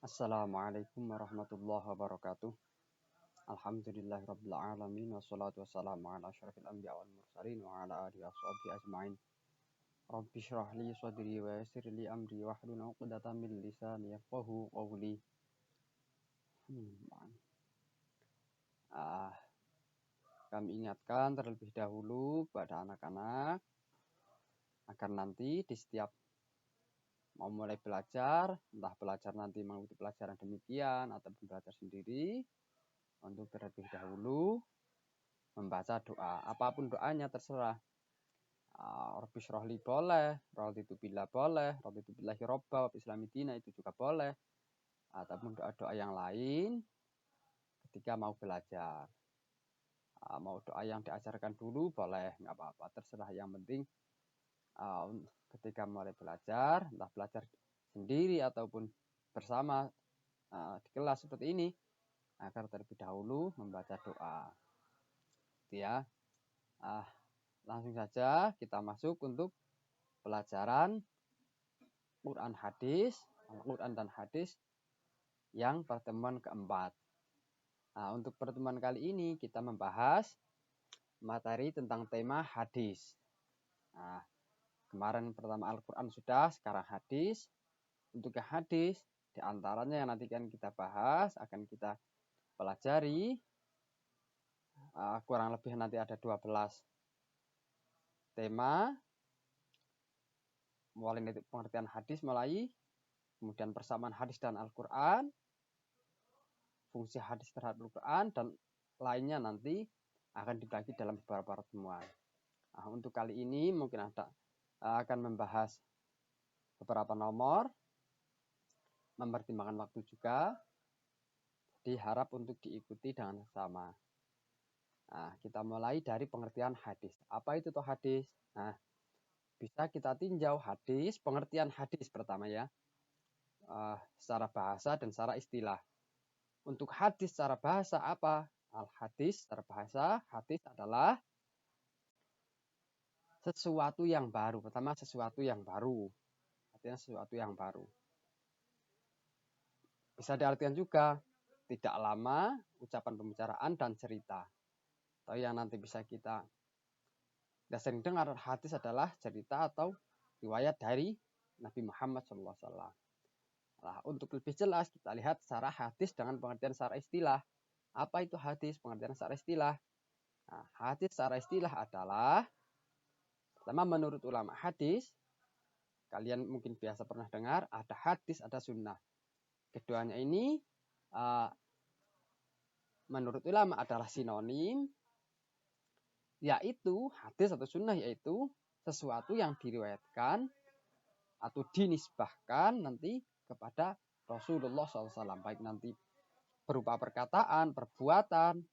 Assalamualaikum warahmatullahi wabarakatuh. Alhamdulillahirabbil alamin wassalatu wassalamu ala asyrafil anbiya wal mursalin wa ala alihi washabihi ajmain. Rabbi shrah li sadri wa yassir li amri wahlul 'uqdatam min lisani yafqahu qawli. Kami ingatkan terlebih dahulu pada anak-anak agar nanti di setiap mau mulai belajar, entah belajar nanti mengikuti pelajaran demikian ataupun belajar sendiri, untuk terlebih dahulu membaca doa. Apapun doanya terserah. Rabbi syrahli boleh, raditu billah boleh, raditu billahi robba, islami dina itu juga boleh. Ataupun doa-doa yang lain ketika mau belajar. Mau doa yang diajarkan dulu boleh, nggak apa-apa, terserah. Yang penting ketika mulai belajar, entah belajar sendiri ataupun bersama di kelas seperti ini, agar terlebih dahulu membaca doa. Gitu ya. Langsung saja kita masuk untuk pelajaran Quran hadis, Al-Quran dan hadis yang pertemuan keempat. Untuk pertemuan kali ini kita membahas materi tentang tema hadis. Kemarin pertama Al-Quran sudah, sekarang hadis. Untuk yang hadis, diantaranya yang nanti akan kita bahas, akan kita pelajari. Kurang lebih nanti ada 12 tema. Mulai dari pengertian hadis kemudian persamaan hadis dan Al-Quran, fungsi hadis terhadap Al-Quran, dan lainnya nanti akan dibagi dalam beberapa pertemuan. Untuk kali ini mungkin akan membahas beberapa nomor, mempertimbangkan waktu juga, diharap untuk diikuti dengan sama. Kita mulai dari pengertian hadis. Apa itu hadis? Bisa kita tinjau hadis, pengertian hadis pertama ya, secara bahasa dan secara istilah. Untuk hadis secara bahasa apa? Al-hadis secara bahasa, hadis adalah sesuatu yang baru. Pertama, sesuatu yang baru. Artinya sesuatu yang baru. Bisa diartikan juga tidak lama, ucapan pembicaraan dan cerita. Atau yang nanti bisa kita sering dengar, hadis adalah cerita atau riwayat dari Nabi Muhammad SAW. Untuk lebih jelas kita lihat secara hadis dengan pengertian secara istilah. Apa itu hadis? Pengertian secara istilah. Hadis secara istilah adalah, pertama menurut ulama hadis, kalian mungkin biasa pernah dengar, ada hadis, ada sunnah. Keduanya ini menurut ulama adalah sinonim, yaitu hadis atau sunnah yaitu sesuatu yang diriwayatkan atau dinisbahkan nanti kepada Rasulullah SAW. Baik nanti berupa perkataan, perbuatan,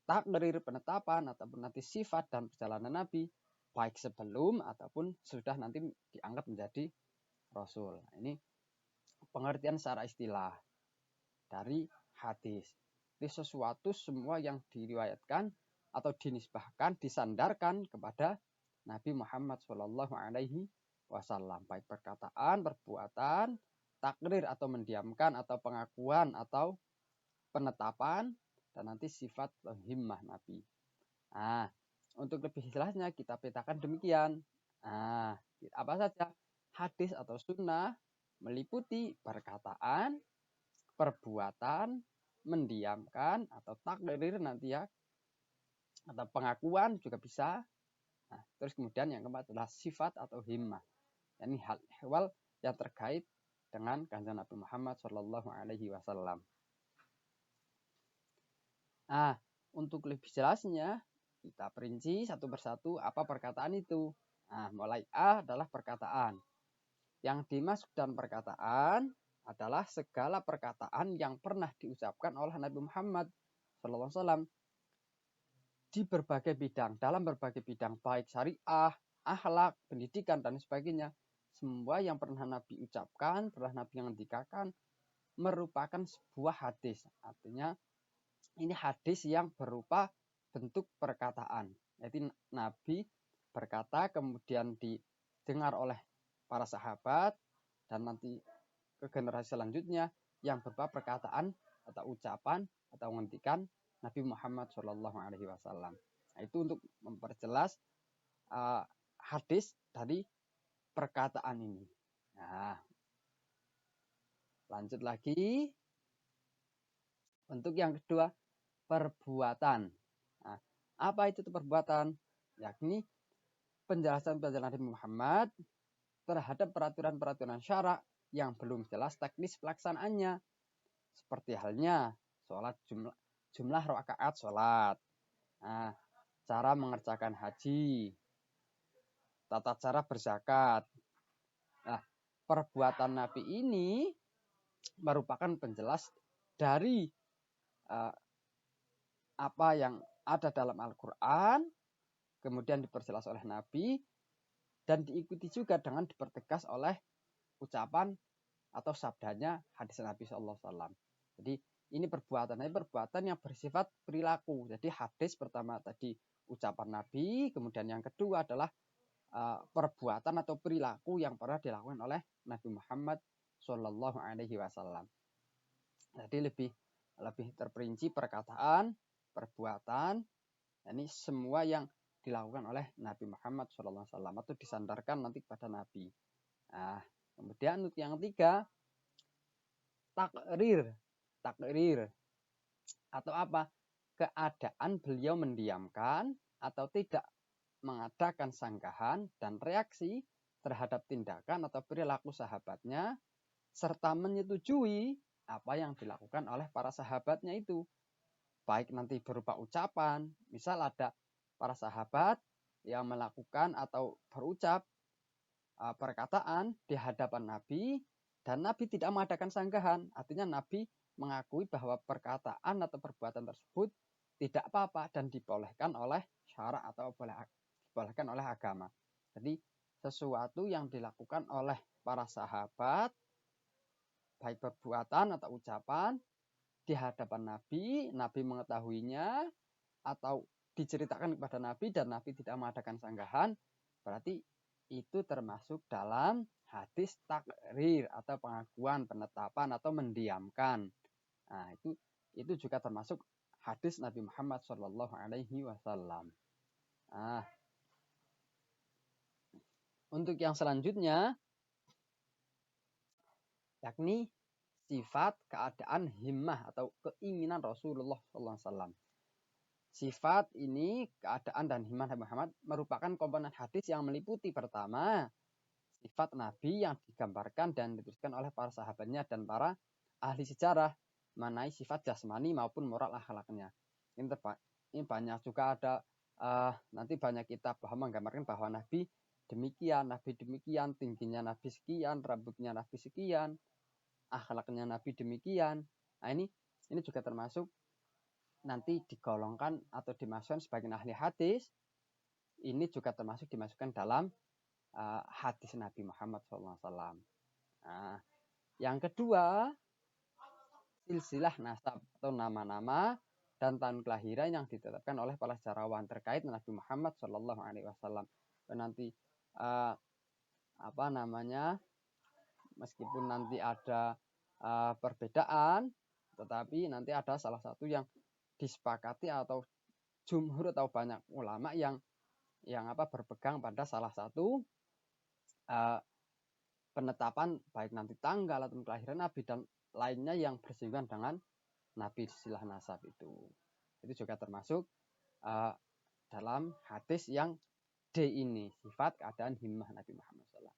takrir, penetapan, ataupun nanti sifat dan perjalanan Nabi, baik sebelum ataupun sudah nanti dianggap menjadi Rasul. Ini pengertian secara istilah dari hadis. Itu sesuatu semua yang diriwayatkan atau dinisbahkan, disandarkan kepada Nabi Muhammad SAW, baik perkataan, perbuatan, takrir atau mendiamkan, atau pengakuan atau penetapan, dan nanti sifat himmah Nabi. Untuk lebih jelasnya kita petakan demikian. Apa saja? Hadis atau sunnah meliputi perkataan, perbuatan, mendiamkan atau takrir nanti ya, atau pengakuan juga bisa. Terus kemudian yang keempat adalah sifat atau himmah. Ini hal yang terkait dengan kanjeng Nabi Muhammad SAW. Untuk lebih jelasnya kita perinci satu persatu apa perkataan itu. Mulai A adalah perkataan. Yang dimaksud dalam perkataan adalah segala perkataan yang pernah diucapkan oleh Nabi Muhammad SAW di berbagai bidang, dalam berbagai bidang, baik syariah, akhlak, pendidikan, dan sebagainya. Semua yang pernah Nabi ucapkan, pernah Nabi ngendikakan, merupakan sebuah hadis. Artinya ini hadis yang berupa bentuk perkataan. Jadi Nabi berkata kemudian didengar oleh para sahabat dan nanti ke generasi selanjutnya yang berupa perkataan atau ucapan atau ngendikan Nabi Muhammad SAW. Nah, itu untuk memperjelas hadis dari perkataan ini. Nah, lanjut lagi. Untuk yang kedua, perbuatan. Nah, apa itu perbuatan? Yakni penjelasan Nabi Muhammad terhadap peraturan-peraturan syarak yang belum jelas teknis pelaksanaannya. Seperti halnya sholat jumlah rakaat sholat. Nah, cara mengerjakan haji, tata cara berzakat. Nah, perbuatan Nabi ini merupakan penjelas dari apa yang ada dalam Al-Quran, kemudian diperjelas oleh Nabi, dan diikuti juga dengan dipertegas oleh ucapan atau sabdanya hadis Nabi SAW. Jadi ini perbuatan yang bersifat perilaku. Jadi hadis pertama tadi ucapan Nabi, kemudian yang kedua adalah perbuatan atau perilaku yang pernah dilakukan oleh Nabi Muhammad SAW. Jadi lebih terperinci perkataan, perbuatan, ini semua yang dilakukan oleh Nabi Muhammad SAW atau disandarkan nanti kepada Nabi. Nah, kemudian untuk yang ketiga, takrir atau apa? Keadaan beliau mendiamkan atau tidak mengadakan sanggahan dan reaksi terhadap tindakan atau perilaku sahabatnya, serta menyetujui apa yang dilakukan oleh para sahabatnya itu. Baik nanti berupa ucapan, misal ada para sahabat yang melakukan atau berucap perkataan di hadapan Nabi, dan Nabi tidak mengadakan sanggahan. Artinya Nabi mengakui bahwa perkataan atau perbuatan tersebut tidak apa-apa dan dibolehkan oleh syarak atau dibolehkan oleh agama. Jadi sesuatu yang dilakukan oleh para sahabat, baik perbuatan atau ucapan, di hadapan Nabi, Nabi mengetahuinya atau diceritakan kepada Nabi dan Nabi tidak mengadakan sanggahan, berarti itu termasuk dalam hadis takrir atau pengakuan, penetapan atau mendiamkan. Nah, itu juga termasuk hadis Nabi Muhammad SAW. Nah, untuk yang selanjutnya, yakni sifat keadaan himmah atau keinginan Rasulullah SAW. Sifat ini, keadaan dan himmah Nabi Muhammad merupakan komponen hadis yang meliputi pertama, sifat Nabi yang digambarkan dan dituliskan oleh para sahabatnya dan para ahli sejarah mengenai sifat jasmani maupun moral akhlaknya. Ini banyak juga ada nanti banyak kitab bahwa menggambarkan bahwa Nabi demikian, tingginya Nabi sekian, rambutnya Nabi sekian, akhlaknya Nabi demikian. Nah, ini juga termasuk nanti digolongkan atau dimasukkan sebagai ahli hadis. Ini juga termasuk dimasukkan dalam hadis Nabi Muhammad SAW. Nah, yang kedua, silsilah nasab atau nama-nama dan tahun kelahiran yang ditetapkan oleh para sejarawan terkait Nabi Muhammad SAW. Nanti meskipun nanti ada perbedaan, tetapi nanti ada salah satu yang disepakati atau jumhur atau banyak ulama yang berpegang pada salah satu penetapan baik nanti tanggal atau kelahiran Nabi dan lainnya yang bersinggungan dengan Nabi silsilah nasab itu juga termasuk dalam hadis yang D ini, sifat keadaan himmah Nabi Muhammad SAW.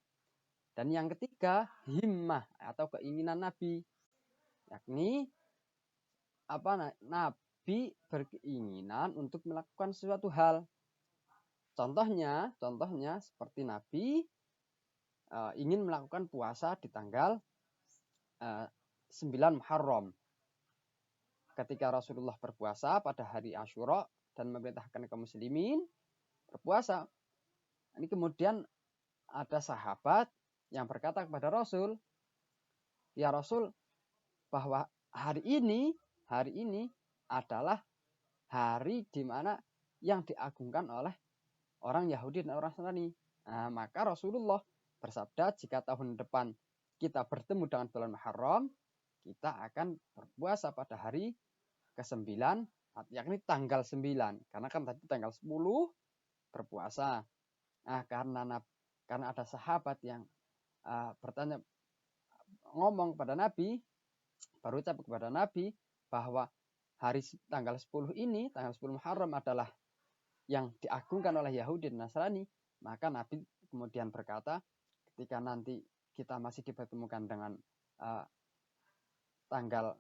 Dan yang ketiga, himmah atau keinginan Nabi, yakni Nabi berkeinginan untuk melakukan sesuatu hal. Contohnya seperti Nabi ingin melakukan puasa di tanggal 9 Muharram. Ketika Rasulullah berpuasa pada hari Asyura dan memerintahkan kaum muslimin berpuasa. Ini kemudian ada sahabat yang berkata kepada Rasul, "Ya Rasul, bahwa hari ini adalah hari di mana yang diagungkan oleh orang Yahudi dan orang Nasrani." Nah, maka Rasulullah bersabda, jika tahun depan kita bertemu dengan bulan Muharram, kita akan berpuasa pada hari ke-9, yakni tanggal 9. Karena kan tadi tanggal 10 berpuasa. Nah, karena ada sahabat yang bertanya, ngomong kepada Nabi, berucap kepada Nabi bahwa hari tanggal 10 ini, tanggal 10 Muharram adalah yang diagungkan oleh Yahudi dan Nasrani, maka Nabi kemudian berkata, ketika nanti kita masih dipertemukan dengan tanggal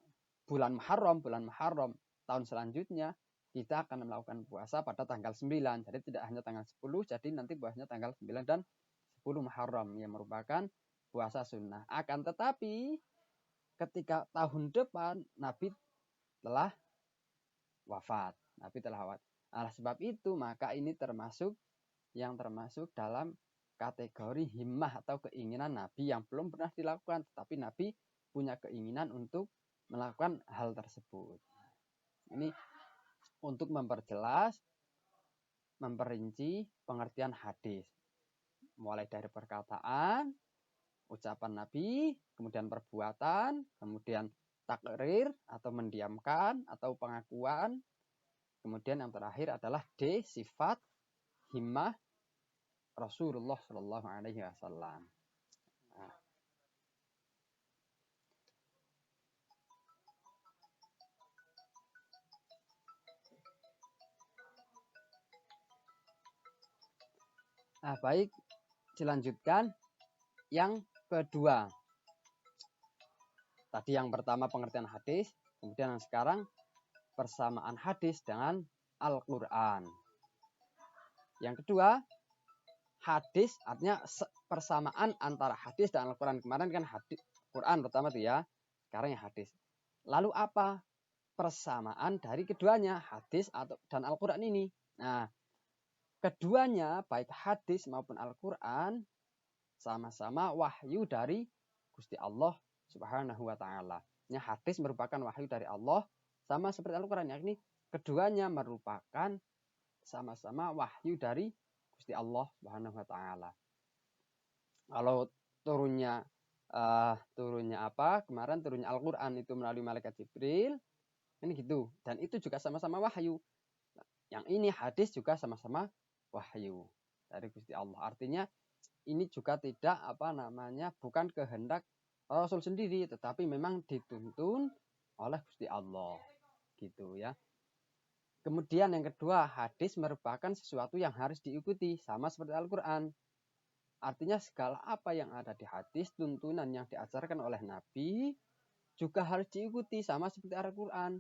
bulan Muharram tahun selanjutnya, kita akan melakukan puasa pada tanggal 9. Jadi tidak hanya tanggal 10, jadi nanti puasanya tanggal 9 dan 10 Muharram yang merupakan puasa sunnah. Akan tetapi ketika tahun depan Nabi telah wafat. Oleh sebab itu maka ini termasuk dalam kategori himmah atau keinginan Nabi yang belum pernah dilakukan, tetapi Nabi punya keinginan untuk melakukan hal tersebut. Ini untuk memperjelas, memperinci pengertian hadis. Mulai dari perkataan, ucapan Nabi, kemudian perbuatan, kemudian takrir atau mendiamkan atau pengakuan. Kemudian yang terakhir adalah D, sifat himmah Rasulullah Shallallahu Alaihi Wasallam. Baik, dilanjutkan yang kedua. Tadi yang pertama pengertian hadis, kemudian yang sekarang persamaan hadis dengan Al-Quran. Yang kedua, hadis artinya persamaan antara hadis dan Al-Quran. Kemarin kan hadis Quran pertama tuh ya, sekarang yang hadis. Lalu apa persamaan dari keduanya, hadis dan Al-Quran ini? Nah, keduanya baik hadis maupun Al-Quran sama-sama wahyu dari Gusti Allah Subhanahu wa taala. Hadis merupakan wahyu dari Allah sama seperti Al-Quran, yakni keduanya merupakan sama-sama wahyu dari Gusti Allah Subhanahu wa taala. Kalau turunnya apa? Kemarin turunnya Al-Quran itu melalui malaikat Jibril. Ini gitu. Dan itu juga sama-sama wahyu. Yang ini hadis juga sama-sama wahyu dari Gusti Allah. Artinya ini juga tidak bukan kehendak Rasul sendiri, tetapi memang dituntun oleh Gusti Allah. Gitu ya. Kemudian yang kedua, hadis merupakan sesuatu yang harus diikuti sama seperti Al-Quran. Artinya segala apa yang ada di hadis, tuntunan yang diajarkan oleh Nabi juga harus diikuti sama seperti Al-Quran.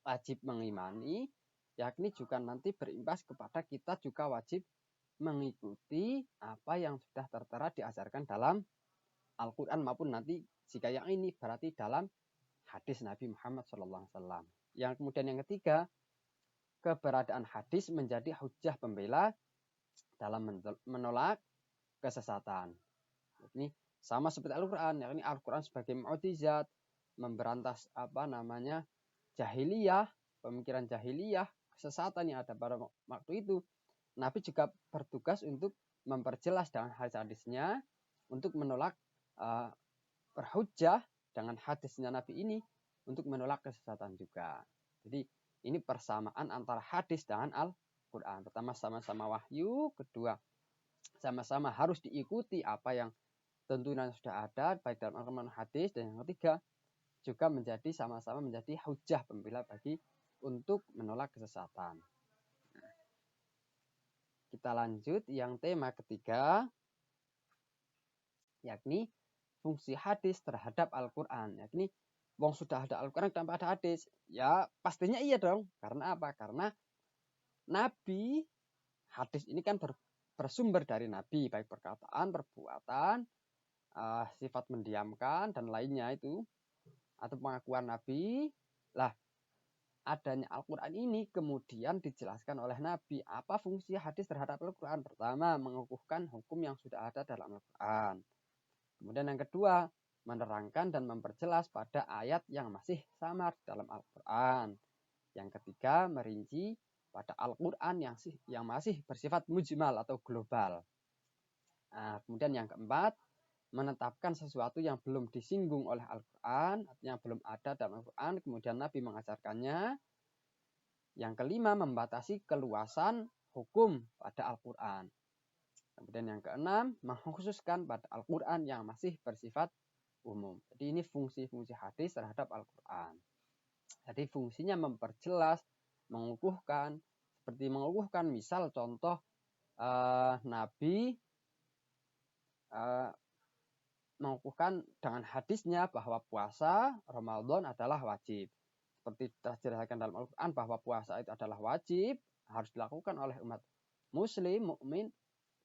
Wajib mengimani, yakni juga nanti berimbas kepada kita juga wajib mengikuti apa yang sudah tertera diajarkan dalam Al-Quran maupun nanti jika yang ini berarti dalam hadis Nabi Muhammad SAW. Yang kemudian yang ketiga, keberadaan hadis menjadi hujjah pembela dalam menolak kesesatan. Ini sama seperti Al-Quran, yakni Al-Quran sebagai mukjizat memberantas jahiliyah, pemikiran jahiliyah, kesesatan yang ada pada waktu itu. Nabi juga bertugas untuk memperjelas dengan hadis-hadisnya untuk menolak berhujjah dengan hadisnya Nabi ini untuk menolak kesesatan juga. Jadi ini persamaan antara hadis dengan Al-Quran. Pertama sama-sama wahyu, kedua sama-sama harus diikuti apa yang tuntunan sudah ada baik dalam Al-Quran hadis, dan yang ketiga juga sama-sama menjadi hujjah pembela bagi untuk menolak kesesatan. Kita lanjut yang tema ketiga, yakni fungsi hadis terhadap Al-Quran. Yakni wong sudah ada Al-Quran tanpa ada hadis. Ya pastinya iya dong. Karena apa? Karena Nabi, hadis ini kan bersumber dari Nabi, baik perkataan, perbuatan, sifat mendiamkan dan lainnya itu, atau pengakuan Nabi. Lah, adanya Al-Quran ini kemudian dijelaskan oleh Nabi. Apa fungsi hadis terhadap Al-Quran? Pertama, mengukuhkan hukum yang sudah ada dalam Al-Quran. Kemudian yang kedua, menerangkan dan memperjelas pada ayat yang masih samar dalam Al-Quran. Yang ketiga, merinci pada Al-Quran yang masih bersifat mujmal atau global. Kemudian yang keempat, menetapkan sesuatu yang belum disinggung oleh Al-Quran, artinya belum ada dalam Al-Quran, kemudian Nabi mengajarkannya. Yang kelima, membatasi keluasan hukum pada Al-Quran. Kemudian yang keenam, mengkhususkan pada Al-Quran yang masih bersifat umum. Jadi ini fungsi-fungsi hadis terhadap Al-Quran. Jadi fungsinya memperjelas, mengukuhkan, seperti mengukuhkan misal contoh Nabi mengukuhkan dengan hadisnya bahwa puasa Ramadan adalah wajib. Seperti dijelaskan dalam Al-Quran bahwa puasa itu adalah wajib, harus dilakukan oleh umat muslim, mukmin,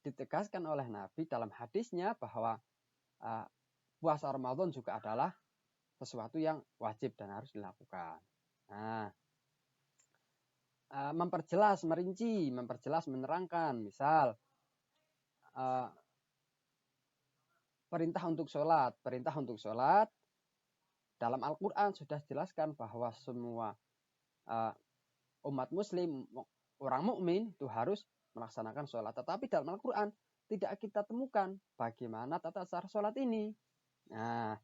ditegaskan oleh Nabi dalam hadisnya bahwa puasa Ramadan juga adalah sesuatu yang wajib dan harus dilakukan. Nah, memperjelas, merinci, memperjelas, menerangkan, misal perintah untuk sholat dalam Al-Quran sudah dijelaskan bahwa semua umat muslim, orang mukmin itu harus melaksanakan sholat. Tetapi dalam Al-Quran tidak kita temukan bagaimana tata cara sholat ini. Nah,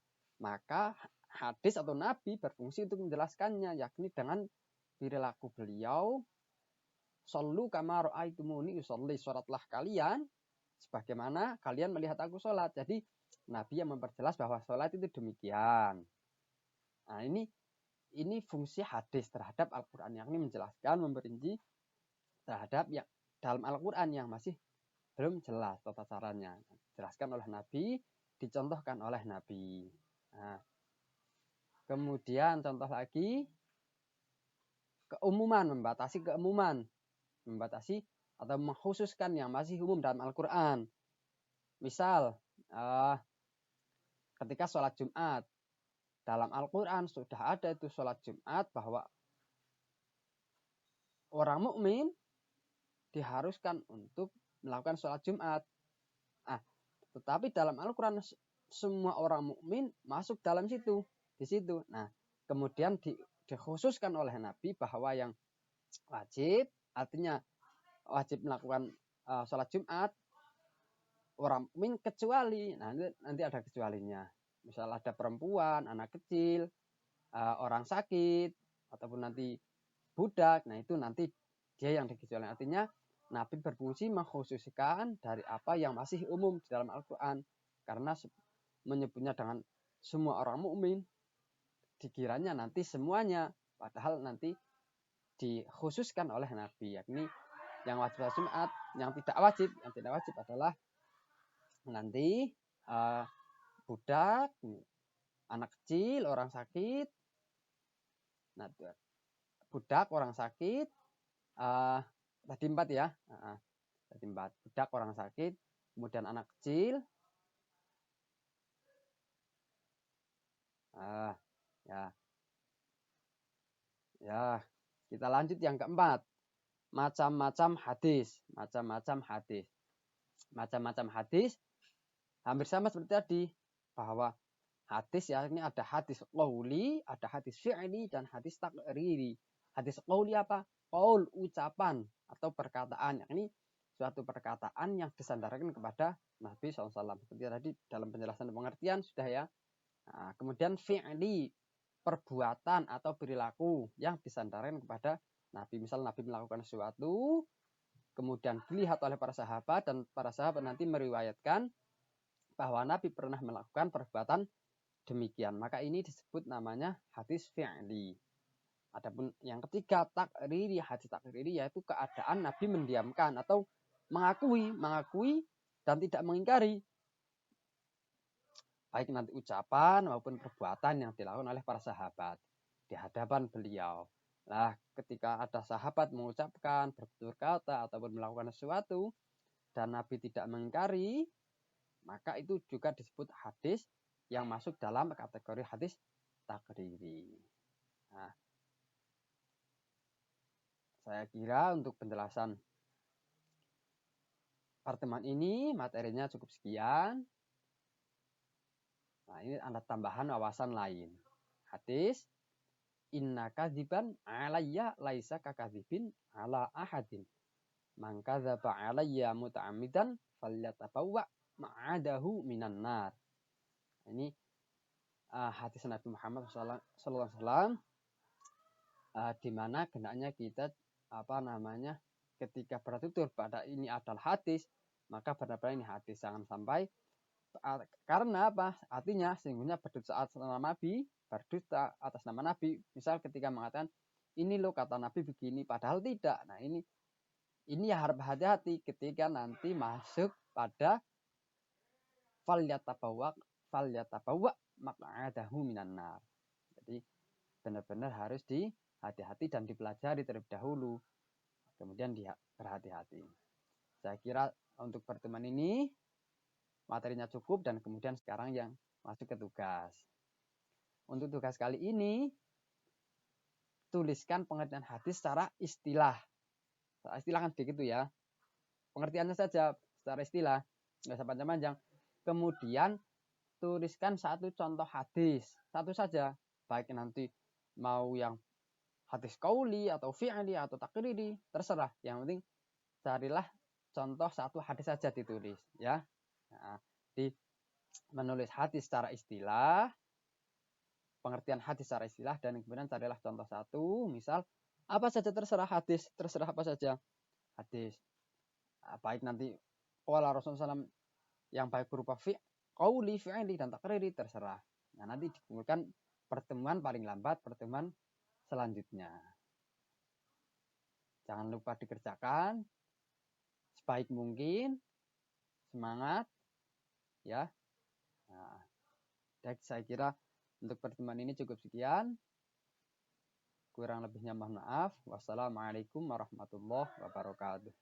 maka hadis atau Nabi berfungsi untuk menjelaskannya, yakni dengan perilaku beliau, shollu kama ra'aitumuni usolli, sholatlah kalian sebagaimana kalian melihat aku sholat. Jadi Nabi yang memperjelas bahwa sholat itu demikian. Nah, ini fungsi hadis terhadap Al-Quran, yang ini menjelaskan, memperinci terhadap yang dalam Al-Quran yang masih belum jelas tata caranya. Dijelaskan oleh Nabi, dicontohkan oleh Nabi. Nah, kemudian contoh lagi, keumuman, membatasi atau mengkhususkan yang masih umum dalam Al-Quran. Misal, ketika sholat Jumat, dalam Al-Quran sudah ada itu sholat Jumat bahwa orang mukmin diharuskan untuk melakukan sholat Jumat. Tetapi dalam Al-Quran semua orang mukmin masuk dalam situ, di situ. Nah, kemudian dikhususkan oleh Nabi bahwa yang wajib, artinya wajib melakukan sholat Jumat orang mukmin kecuali, nah nanti ada kecualinya. Misal ada perempuan, anak kecil, orang sakit, ataupun nanti budak, nah itu nanti dia yang dikecualikan. Artinya Nabi berfungsi mengkhususkan dari apa yang masih umum di dalam Al-Quran. Karena menyebutnya dengan semua orang mukmin, dikiranya nanti semuanya, padahal nanti dikhususkan oleh Nabi, yakni yang wajib Jumat, yang tidak wajib adalah nanti budak, anak kecil, orang sakit. Nah, budak, orang sakit, tadi 4 ya. Tadi 4. Budak, orang sakit, kemudian anak kecil. Ya, kita lanjut yang keempat. Macam-macam hadis. Macam-macam hadis hampir sama seperti tadi, bahwa hadis ya ini ada hadis qauli, ada hadis fi'li, dan hadis takriri. Hadis qauli apa? Qaul, ucapan atau perkataan. Ini suatu perkataan yang disandarkan kepada Nabi SAW. Seperti tadi dalam penjelasan pengertian sudah ya. Nah, kemudian fi'li, perbuatan atau perilaku yang disandarkan kepada Nabi. Misal Nabi melakukan sesuatu, kemudian dilihat oleh para sahabat, dan para sahabat nanti meriwayatkan bahwa Nabi pernah melakukan perbuatan demikian. Maka ini disebut namanya hadis fi'li. Adapun yang ketiga, takriri, hadis takriri, yaitu keadaan Nabi mendiamkan atau mengakui dan tidak mengingkari, baik nanti ucapan maupun perbuatan yang dilakukan oleh para sahabat di hadapan beliau. Nah, ketika ada sahabat mengucapkan, bertutur kata, ataupun melakukan sesuatu, dan Nabi tidak mengingkari, maka itu juga disebut hadis yang masuk dalam kategori hadis takriri. Nah, saya kira untuk penjelasan pertemuan ini materinya cukup sekian. Nah, ini ada tambahan wawasan lain. Hadis, inna kadziban alayya laisa kakadzibin ala ahadin. Man kadzaba alayya muta'ammidan falyatabawwa ma'adahu minan nar. Ini hadis Nabi Muhammad SAW, di mana hendaknya kita ketika bertutur pada ini adalah hadis, maka benar-benar ini hadis, jangan sampai karena apa? Artinya sesungguhnya berdusta atas nama Nabi, berdusta atas nama Nabi. Misal ketika mengatakan ini loh kata Nabi begini, padahal tidak. Nah ini ya harus hati-hati ketika nanti masuk pada falyatabawwa maq'adahu minan nar. Jadi benar-benar harus hati-hati dan dipelajari terlebih dahulu, kemudian berhati-hati. Saya kira untuk pertemuan ini materinya cukup, dan kemudian sekarang yang masuk ke tugas. Untuk tugas kali ini, tuliskan pengertian hadis secara istilah. Secara istilah kan begitu ya. Pengertiannya saja secara istilah, nggak usah panjang-panjang. Kemudian tuliskan satu contoh hadis, satu saja. Baik nanti mau yang hadis qauli atau fi'li atau takriri, terserah. Yang penting carilah contoh satu hadis saja ditulis ya. Nah, menulis hadis secara istilah, pengertian hadis secara istilah, dan kemudian carilah contoh satu, misal apa saja, terserah hadis, terserah apa saja hadis. Baik nanti qala Rasulullah SAW yang baik berupa qauli, fi'li, dan takriri, terserah. Nah nanti dikumpulkan pertemuan paling lambat pertemuan selanjutnya. Jangan lupa dikerjakan sebaik mungkin. Semangat ya. Nah, saya kira untuk pertemuan ini cukup sekian. Kurang lebihnya mohon maaf. Wassalamualaikum warahmatullahi wabarakatuh.